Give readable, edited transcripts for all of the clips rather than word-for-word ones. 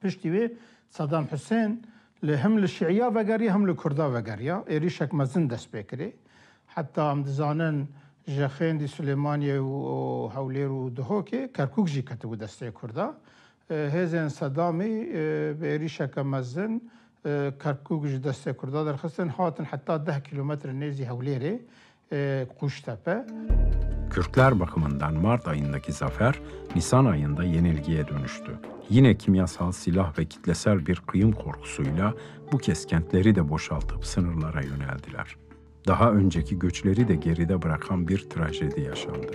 Piştî wê Saddam Hüseyin hem li Şiiya vegeriya hem li Kurda vegeriya êrişek mezin dest pê kirê. Heta em dizanin ji Xêndî Süleymaniyê û Hewlêr û Duhokê Kerkûk jî ketibû destê Kurda. Hêzên Sedamê bi êrişeke mezin Kerkûk ji destê Kurda derxistin hatin heta 10 kilometre nêzî Hewlêrê Kuştepe. Kürtler bakımından Mart ayındaki zafer, Nisan ayında yenilgiye dönüştü. Yine kimyasal silah ve kitlesel bir kıyım korkusuyla bu kez kentleri de boşaltıp sınırlara yöneldiler. Daha önceki göçleri de geride bırakan bir trajedi yaşandı.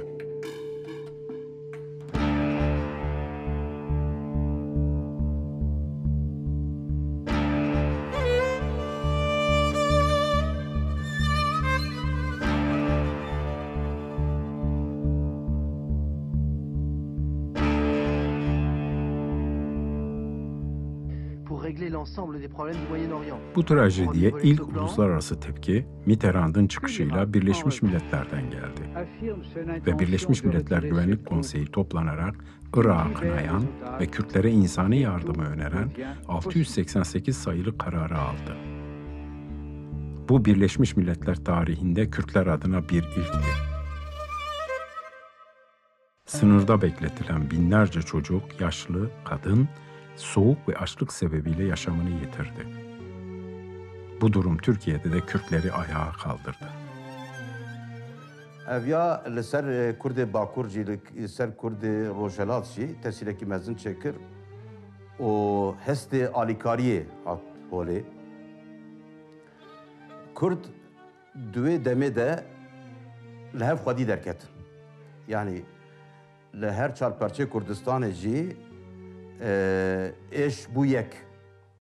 Bu trajediye ilk uluslararası tepki Mitterrand'ın çıkışıyla Birleşmiş Milletler'den geldi. Ve Birleşmiş Milletler Güvenlik Konseyi toplanarak Irak'ı kınayan ve Kürtlere insani yardımı öneren 688 sayılı kararı aldı. Bu Birleşmiş Milletler tarihinde Kürtler adına bir ilkti. Sınırda bekletilen binlerce çocuk, yaşlı, kadın, soğuk ve açlık sebebiyle yaşamını yitirdi. Bu durum Türkiye'de de Kürtleri ayağa kaldırdı. Evya li ser Kurdê Bakur jî li ser Kurdê Rojhilat jî tesîlekî mezin çêkir û hestê alîkariyê hat holê. Kurd duê demê de li hev xwedî derketin. Yani li her çarperçê Kurdistanê jî êş bû yek.